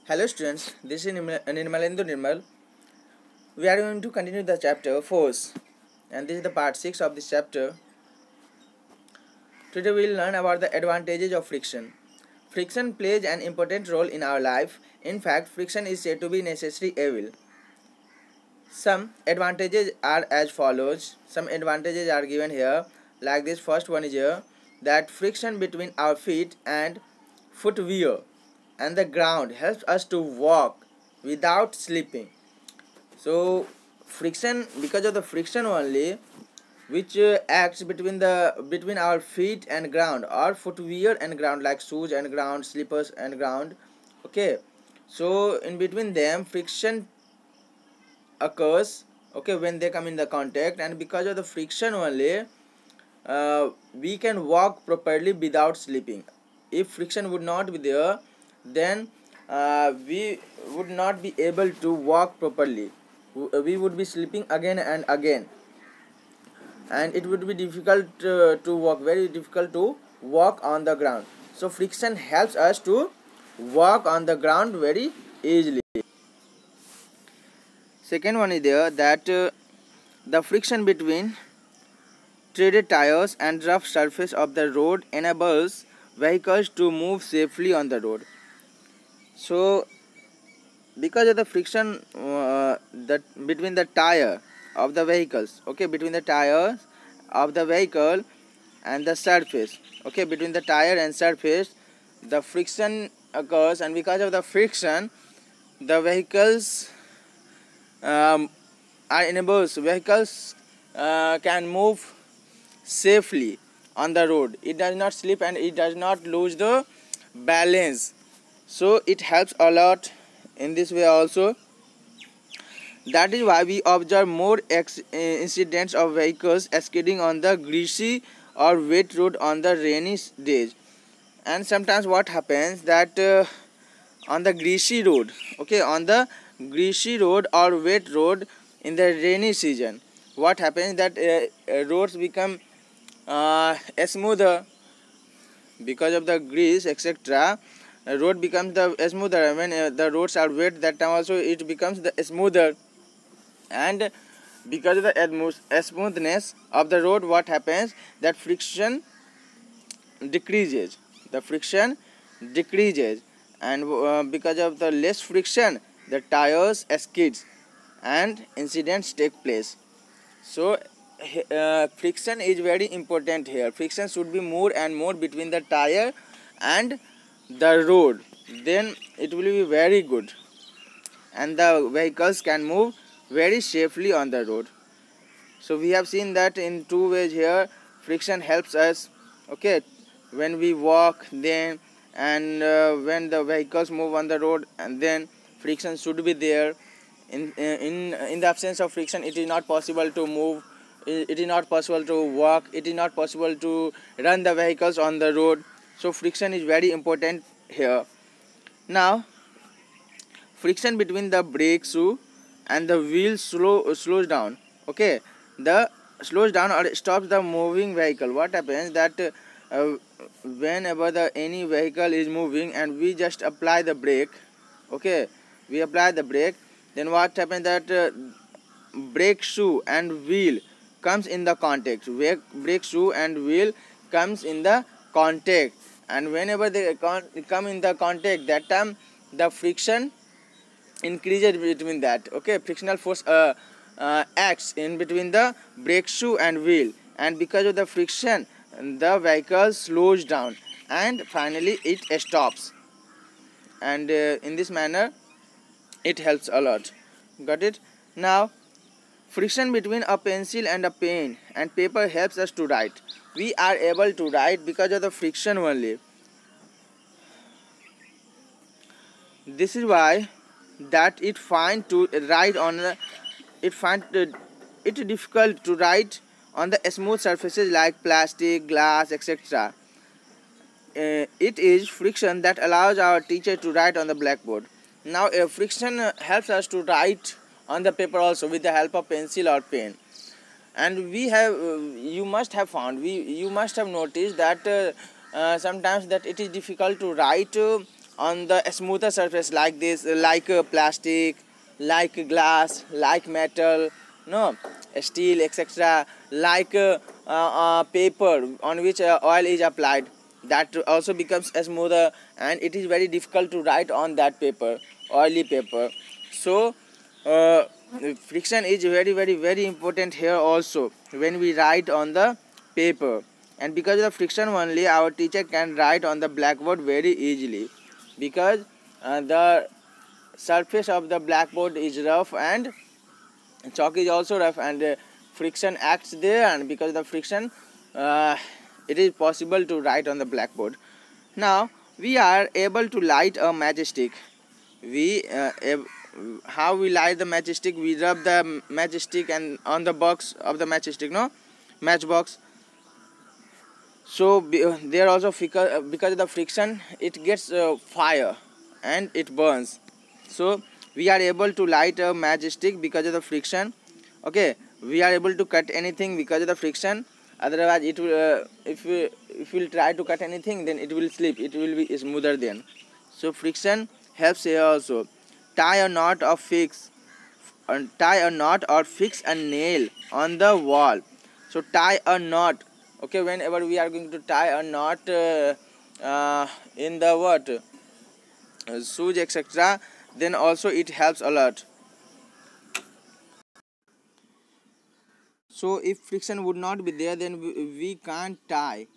Hello students, this is Nirmalendu Nirmal. We are going to continue the chapter force, and this is the part 6 of this chapter. Today we will learn about the advantages of friction. Friction plays an important role in our life. In fact, friction is said to be necessary evil. Some advantages are as follows. Some advantages are given here like this. First one is here that friction between our feet and footwear and the ground helps us to walk without slipping. So friction, because of the friction only, which acts between our feet and ground, or footwear and ground, like shoes and ground, slippers and ground. Okay, so in between them friction occurs, okay, when they come in the contact, and because of the friction only we can walk properly without slipping. If friction would not be there, then we would not be able to walk properly. We would be slipping again and again, and it would be difficult to walk, very difficult to walk on the ground. So friction helps us to walk on the ground very easily. Second one is there that the friction between treaded tires and rough surface of the road enables vehicles to move safely on the road. So because of the friction that between the tire of the vehicles, okay, between the tires of the vehicle and the surface, okay, between the tire and surface the friction occurs, and because of the friction the vehicles are enables vehicles can move safely on the road. It does not slip and it does not lose the balance. So it helps a lot in this way also. That is why we observe more incidents of vehicles skidding on the greasy or wet road on the rainy days. And sometimes what happens that on the greasy road, okay, on the greasy road or wet road in the rainy season, what happens that roads become smoother because of the grease, etc. Road becomes the smoother when the roads are wet. That time also it becomes the smoother, and because of the smoothness of the road, what happens that friction decreases. The friction decreases, and because of the less friction, the tires skids and incidents take place. So friction is very important here. Friction should be more and more between the tire and the road, then it will be very good, and the vehicles can move very safely on the road. So we have seen that in two ways here. Friction helps us, okay, when we walk, then, and when the vehicles move on the road, and then friction should be there. In the absence of friction, it is not possible to move, it is not possible to walk, it is not possible to run the vehicles on the road. So friction is very important here. Now friction between the brake shoe and the wheel slows down, okay, the slows down or stops the moving vehicle. What happens that whenever the any vehicle is moving and we just apply the brake, okay, we apply the brake, then what happens that brake shoe and wheel comes in the contact. Brake shoe and wheel comes in the contact, and whenever they come in the contact, that time the friction increases between that, okay, frictional force acts in between the brake shoe and wheel, and because of the friction the vehicle slows down and finally it stops, and in this manner it helps a lot. Got it? Now friction between a pencil and a pen and paper helps us to write. We are able to write because of the friction only. This is why that it find to write on it find it difficult to write on the smooth surfaces like plastic, glass, etc. It is friction that allows our teacher to write on the blackboard. Now friction helps us to write on the paper also with the help of pencil or pen. And we have you must have noticed that sometimes that it is difficult to write on the smoother surface like this, like plastic, like glass, like metal, no, steel, etc., like paper on which oil is applied, that also becomes smoother, and it is very difficult to write on that paper, oily paper. So uh, friction is very very very important here also when we write on the paper. And because of the friction only, our teacher can write on the blackboard very easily, because the surface of the blackboard is rough, and chalk is also rough, and friction acts there, and because of the friction uh, it is possible to write on the blackboard. Now we are able to light a matchstick. We how we light the matchstick? We rub the matchstick and on the box of the matchstick, no, matchbox. So there also because of the friction it gets fire and it burns. So we are able to light a matchstick because of the friction. Okay, we are able to cut anything because of the friction. Otherwise it will if we will try to cut anything, then it will slip, it will be smoother then. So friction helps here also. Tie a knot or fix tie a knot or fix a nail on the wall. So tie a knot. Okay, whenever we are going to tie a knot in the what shoes, etc., then also it helps a lot. So if friction would not be there, then we can't tie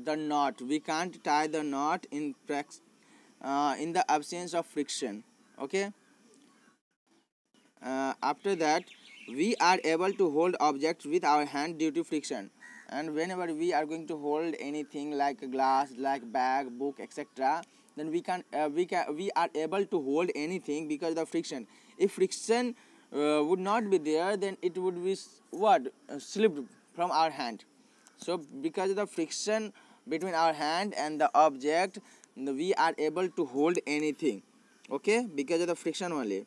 the knot. We can't tie the knot in the absence of friction. Okay. After that, we are able to hold objects with our hand due to friction. And whenever we are going to hold anything like a glass, like bag, book, etc., then we are able to hold anything because of the friction. If friction would not be there, then it would be what slipped from our hand. So because of the friction between our hand and the object, we are able to hold anything. Okay, because of the friction only.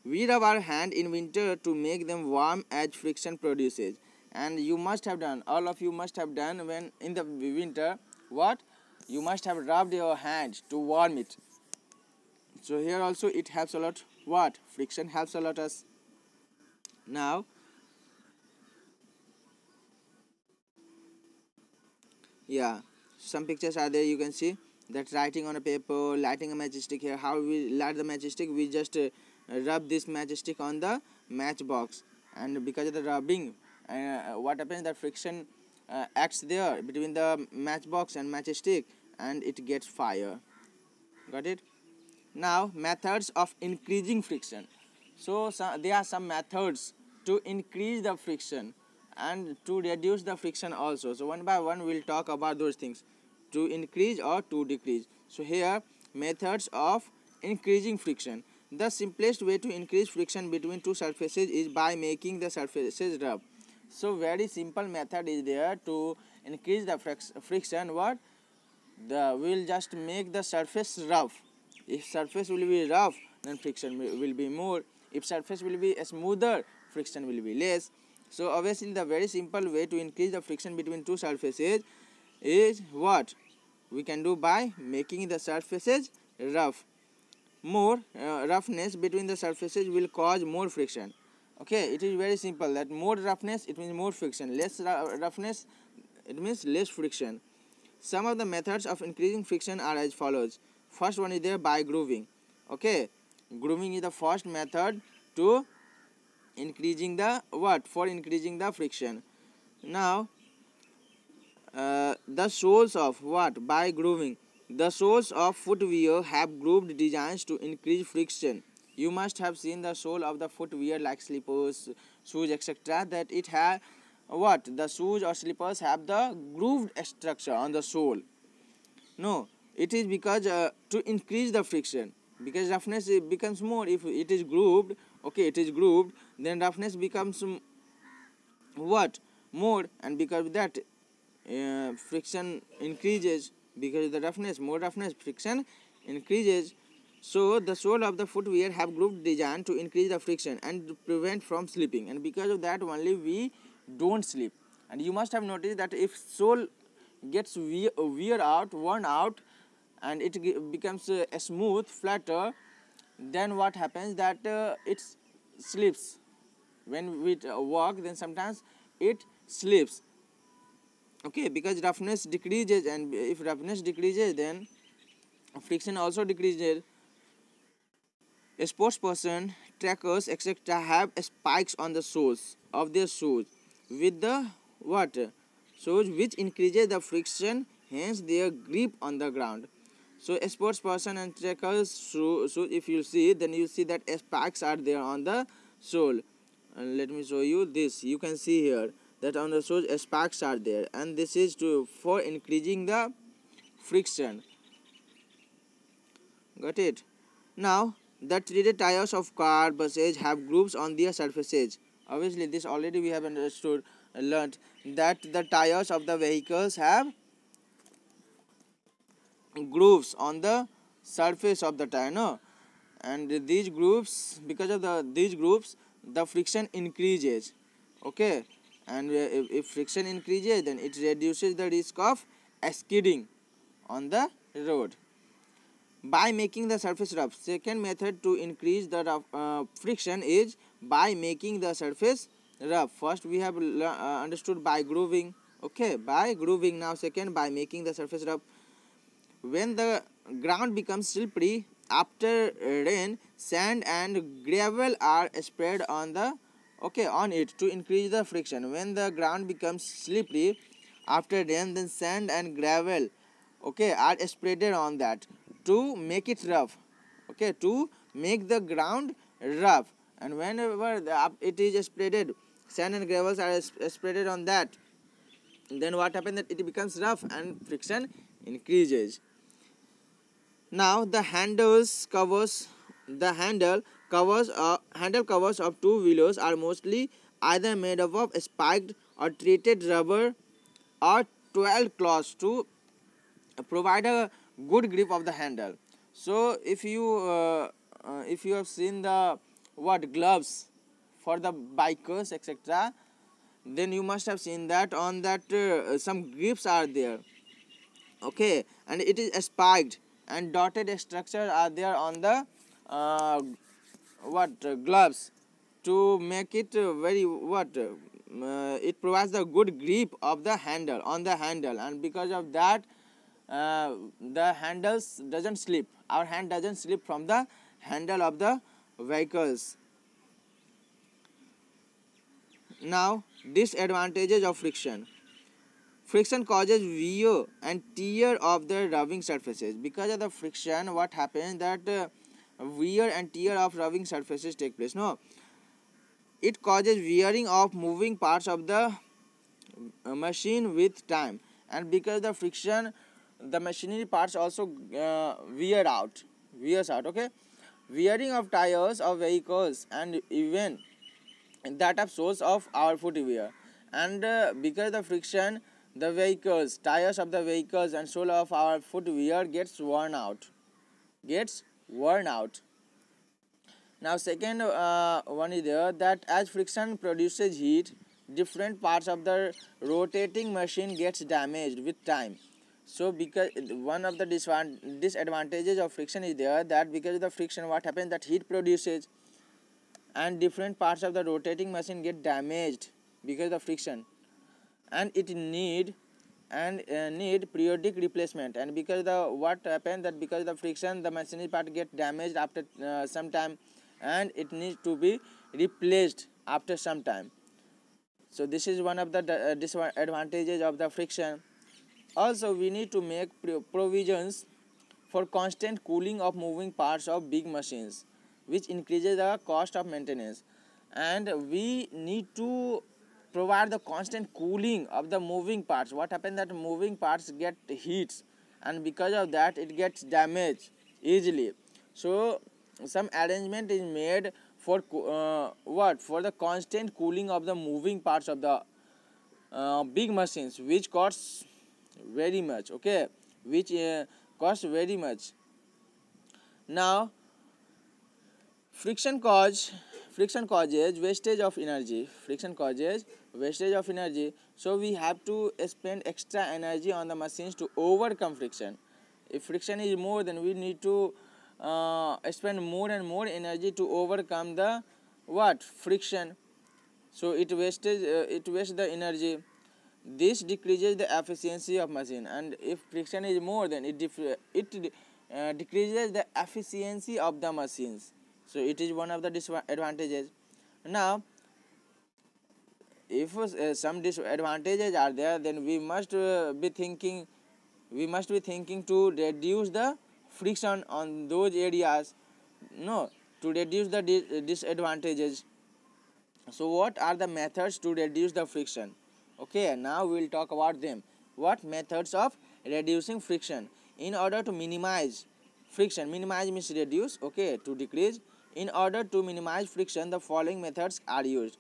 We rub our hand in winter to make them warm as friction produces. And you must have done, all of you must have done, when in the winter, what? You must have rubbed your hand to warm it. So here also it helps a lot. What? Friction helps a lot us. Now, yeah, some pictures are there, you can see that writing on a paper, lighting a matchstick. Here how we light the matchstick, we just rub this matchstick on the matchbox, and because of the rubbing what happens, that friction acts there between the matchbox and matchstick, and it gets fire. Got it? Now methods of increasing friction. So there are some methods to increase the friction and to reduce the friction also. So one by one we'll talk about those things, to increase or to decrease. So here methods of increasing friction. The simplest way to increase friction between two surfaces is by making the surfaces rough. So very simple method is there to increase the friction. What? We'll just make the surface rough. If surface will be rough, then friction will be more. If surface will be smoother, friction will be less. So obviously the very simple way to increase the friction between two surfaces is what? We can do by making the surfaces rough. More roughness between the surfaces will cause more friction. Okay, it is very simple, that more roughness it means more friction, less roughness it means less friction. Some of the methods of increasing friction are as follows. First one is there by grooving. Okay, grooving is the first method to increasing the what? For increasing the friction. Now the soles of what? By grooving. The soles of footwear have grooved designs to increase friction. You must have seen the sole of the footwear like slippers, shoes, etc. that it has what? The shoes or slippers have the grooved structure on the sole. No, it is because to increase the friction, because roughness becomes more if it is grooved. Okay, it is grooved, then roughness becomes what? More, and because of that friction increases. Because of the roughness, more roughness, friction increases. So the sole of the footwear have grooved design to increase the friction and prevent from slipping, and because of that only we don't slip. And you must have noticed that if sole gets worn out, and it becomes smooth, flatter, then what happens that it slips. When we walk, then sometimes it slips. Okay, because roughness decreases, and if roughness decreases, then friction also decreases. A sports person, trackers, etc. have spikes on the soles of their shoes with the what? Shoes which increases the friction, hence their grip on the ground. So a sports person and trackers shoes, if you see, then you see that spikes are there on the sole. And let me show you this. You can see here that on the soles spikes are there, and this is to for increasing the friction. Got it? Now, the treated tires of car, buses have grooves on their surfaces. Obviously, this already we have understood, learnt that the tires of the vehicles have grooves on the surface of the tire, no? And these grooves, because of these grooves, the friction increases. Okay, and if friction increases, then it reduces the risk of skidding on the road by making the surface rough. Second method to increase the friction is by making the surface rough. First we have understood by grooving. Okay, by grooving. Now second, by making the surface rough. When the ground becomes slippery after rain, sand and gravel are spread on the on it to increase the friction. When the ground becomes slippery after rain, then sand and gravel are spreaded on that to make it rough, to make the ground rough. And whenever it is spreaded, sand and gravels are spreaded on that, then what happens that it becomes rough and friction increases. Now the handle covers of two wheels are mostly either made up of spiked or treated rubber or 12 claws to provide a good grip of the handle. So if you have seen the gloves for the bikers, etc., then you must have seen that on that some grips are there. Okay, and it is spiked and dotted structure are there on the gloves to make it very it provides the good grip of the handle on the handle, and because of that the handles doesn't slip, our hand doesn't slip from the handle of the vehicles. Now disadvantages of friction. Friction causes wear and tear of the rubbing surfaces. Because of the friction, what happens that wear and tear of rubbing surfaces take place. No, it causes wearing of moving parts of the machine with time, and because of the friction, the machinery parts also wears out. Okay, wearing of tires of vehicles and even that of soles of our footwear, and because of the friction, the vehicles, tires of the vehicles and sole of our footwear gets worn out. Now second one is there that as friction produces heat, different parts of the rotating machine gets damaged with time. So because one of the disadvantages of friction is there that because of the friction, what happens that heat produces and different parts of the rotating machine get damaged because of friction, and it need periodic replacement. And because the what happened that because of the friction, the machinery part get damaged after some time, and it needs to be replaced after some time. So this is one of the disadvantages of the friction. Also we need to make provisions for constant cooling of moving parts of big machines, which increases the cost of maintenance. And we need to provide the constant cooling of the moving parts. What happens that moving parts get heats, and because of that it gets damaged easily. So some arrangement is made for for the constant cooling of the moving parts of the big machines, which costs very much. Okay, which costs very much. Now friction causes wastage of energy. So we have to spend extra energy on the machines to overcome friction. If friction is more, then we need to spend more and more energy to overcome the what friction. So it wastes the energy. This decreases the efficiency of machine, and if friction is more, then it decreases the efficiency of the machines. So it is one of the disadvantages. Now, if some disadvantages are there, then we must be thinking to reduce the friction on those areas, no, to reduce the disadvantages. So what are the methods to reduce the friction? Okay, now we will talk about them. What methods of reducing friction? In order to minimize friction, minimize means reduce, okay, to decrease. In order to minimize friction, the following methods are used.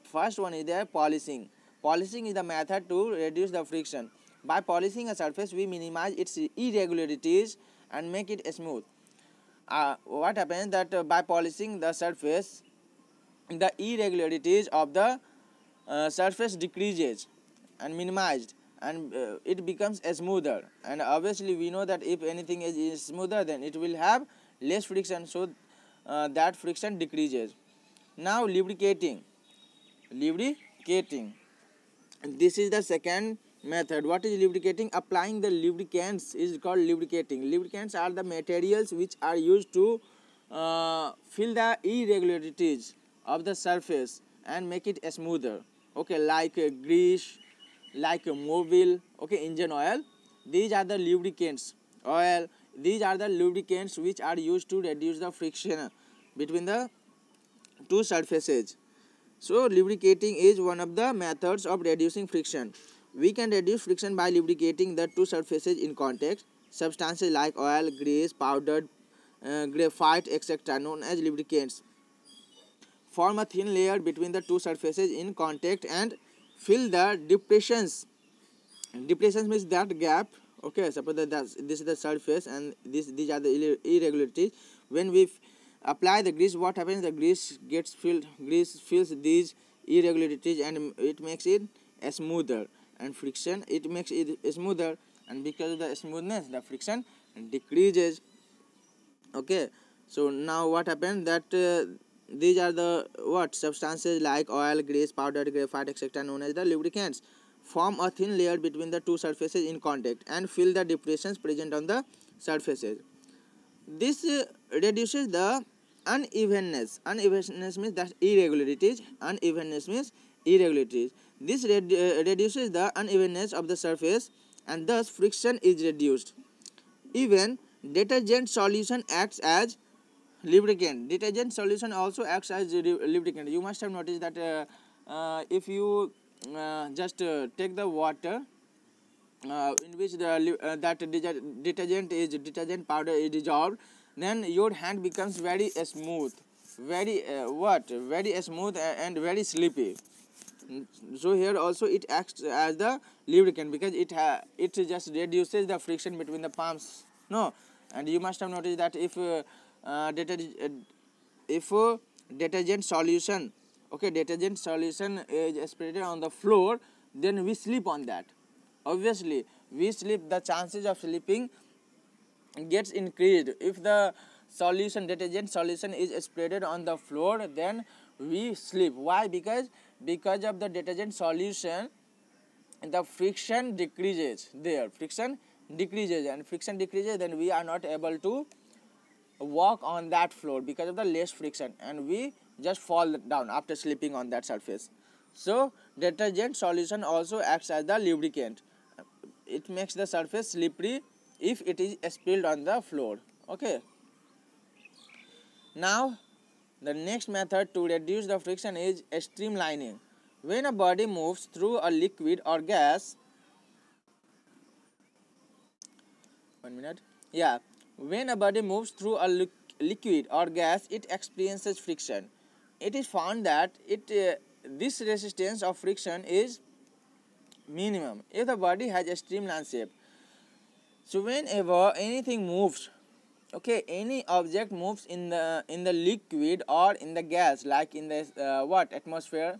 First one is there polishing. Polishing is the method to reduce the friction. By polishing a surface, we minimize its irregularities and make it smooth. What happens that by polishing the surface, the irregularities of the surface decreases and minimized, and it becomes smoother. And obviously we know that if anything is smoother, then it will have less friction, so that friction decreases. Now lubricating, this is the second method. What is lubricating? Applying the lubricants is called lubricating. Lubricants are the materials which are used to fill the irregularities of the surface and make it smoother, okay, like grease, like mobile, okay, engine oil. These are the lubricants. Oil, these are the lubricants which are used to reduce the friction between the two surfaces. So lubricating is one of the methods of reducing friction. We can reduce friction by lubricating the two surfaces in contact. Substances like oil, grease, powdered graphite, etc., known as lubricants, form a thin layer between the two surfaces in contact and fill the depressions. Depressions means that gap. Okay, suppose that this is the surface and these are the irregularities. When we apply the grease, what happens? The grease gets filled. Grease fills these irregularities and it makes it smoother. And friction, it makes it smoother, and because of the smoothness, the friction decreases. Okay, so now what happened that these are the what substances like oil, grease, powdered graphite, etc., known as the lubricants, form a thin layer between the two surfaces in contact and fill the depressions present on the surfaces. This reduces the unevenness means that irregularities. Unevenness means irregularities. This reduces the unevenness of the surface, and thus friction is reduced. Even detergent solution acts as lubricant. Detergent solution also acts as lubricant. You must have noticed that if you just take the water in which detergent powder is dissolved, then your hand becomes very smooth, very very smooth and very sleepy. So here also it acts as the lubricant because it just reduces the friction between the palms, no. And you must have noticed that if detergent solution, okay, detergent solution is spread on the floor, then we sleep on that. Obviously we sleep, the chances of sleeping gets increased. If the detergent solution is spreaded on the floor, then we sleep. Why? Because of the detergent solution, the friction decreases. There friction decreases, and friction decreases, then we are not able to walk on that floor because of the less friction, and we just fall down after sleeping on that surface. So detergent solution also acts as the lubricant. It makes the surface slippery if it is spilled on the floor. Okay, now the next method to reduce the friction is streamlining. When a body moves through a liquid or gas, 1 minute, yeah, when a body moves through a liquid or gas, it experiences friction. It is found that this resistance of friction is minimum if the body has a streamlined shape. So whenever anything moves, okay, any object moves in the liquid or in the gas, like in the atmosphere,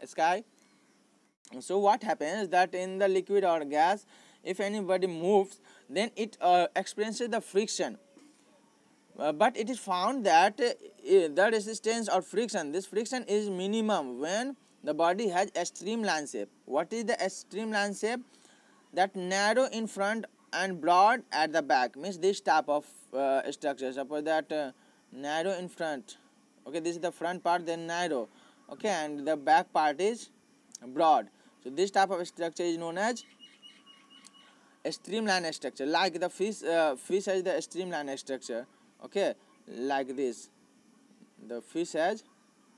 sky. So what happens that in the liquid or gas, if anybody moves, then it experiences the friction. But it is found that the resistance or friction, this friction is minimum when the body has a streamline shape. What is the streamline shape? That narrow in front and broad at the back, means this type of structure. Suppose that narrow in front, okay, this is the front part, then narrow, okay, and the back part is broad. So this type of structure is known as a streamline structure. Like the fish has the streamline structure, okay, like this. The fish has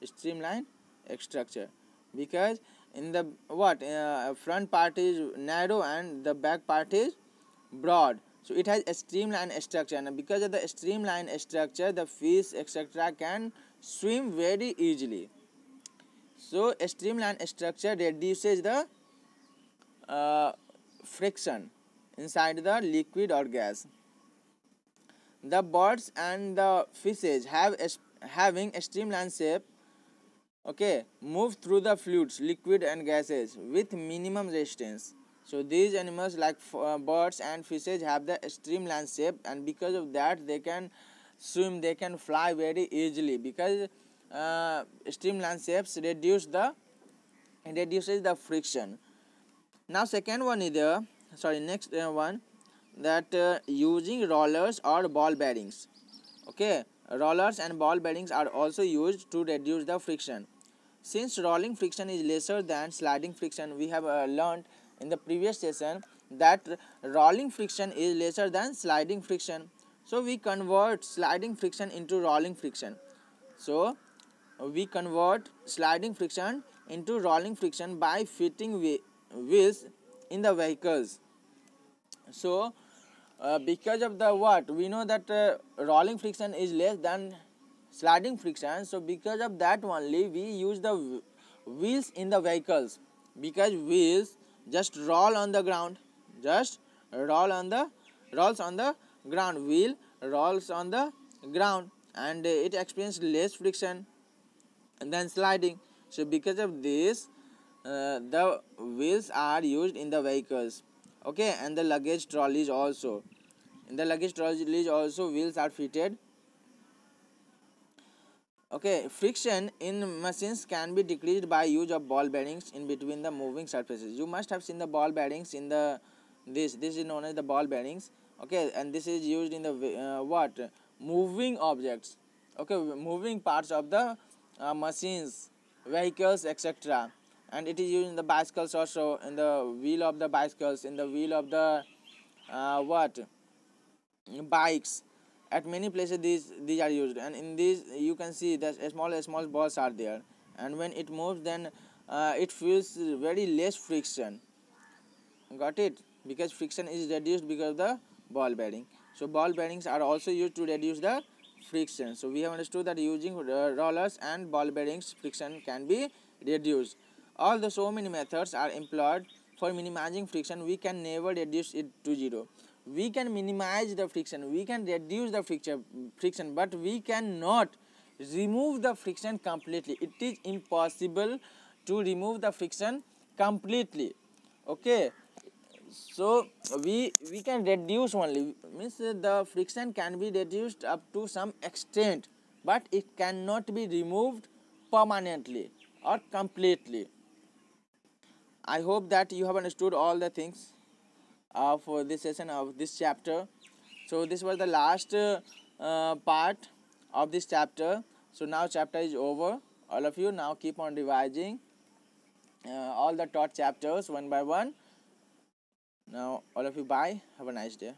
streamline structure because in the what front part is narrow and the back part is broad, so it has a streamline structure, and because of the streamline structure the fish etc can swim very easily. So a streamline structure reduces the uh, friction inside the liquid or gas. The birds and the fishes having a streamline shape, okay, move through the fluids, liquid and gases with minimum resistance. So these animals like birds and fishes have the streamline shape, and because of that they can swim, they can fly very easily, because streamline shapes reduces the friction. Now second one is the next one, that using rollers or ball bearings, okay, rollers and ball bearings are also used to reduce the friction. Since rolling friction is lesser than sliding friction, we have learned in the previous session that rolling friction is lesser than sliding friction. So we convert sliding friction into rolling friction. So we convert sliding friction into rolling friction by fitting wheels in the vehicles. So because of the what we know that rolling friction is less than sliding friction, so because of that only we use the wheels in the vehicles, because wheels just roll on the ground, just rolls on the ground, wheel rolls on the ground, and it experiences less friction than sliding. So because of this the wheels are used in the vehicles, okay, and the luggage trolleys also. In the luggage trolleys also wheels are fitted. Okay, friction in machines can be decreased by use of ball bearings in between the moving surfaces. You must have seen the ball bearings in the this is known as the ball bearings, okay, and this is used in the what moving objects, okay, moving parts of the machines, vehicles etc. And it is used in the bicycles also, in the wheel of the bicycles, in the wheel of the what bikes. At many places these are used, and in these you can see that small balls are there, and when it moves then it feels very less friction. Got it? Because friction is reduced because of the ball bearing. So ball bearings are also used to reduce the friction. So we have understood that using rollers and ball bearings friction can be reduced. Although so many methods are employed for minimizing friction, we can never reduce it to zero. We can minimize the friction, we can reduce the friction, but we cannot remove the friction completely. It is impossible to remove the friction completely, okay. So we can reduce only, means the friction can be reduced up to some extent, but it cannot be removed permanently or completely. I hope that you have understood all the things of this session of this chapter. So this was the last part of this chapter. So now chapter is over. All of you now keep on revising all the taught chapters one by one. Now all of you bye, have a nice day.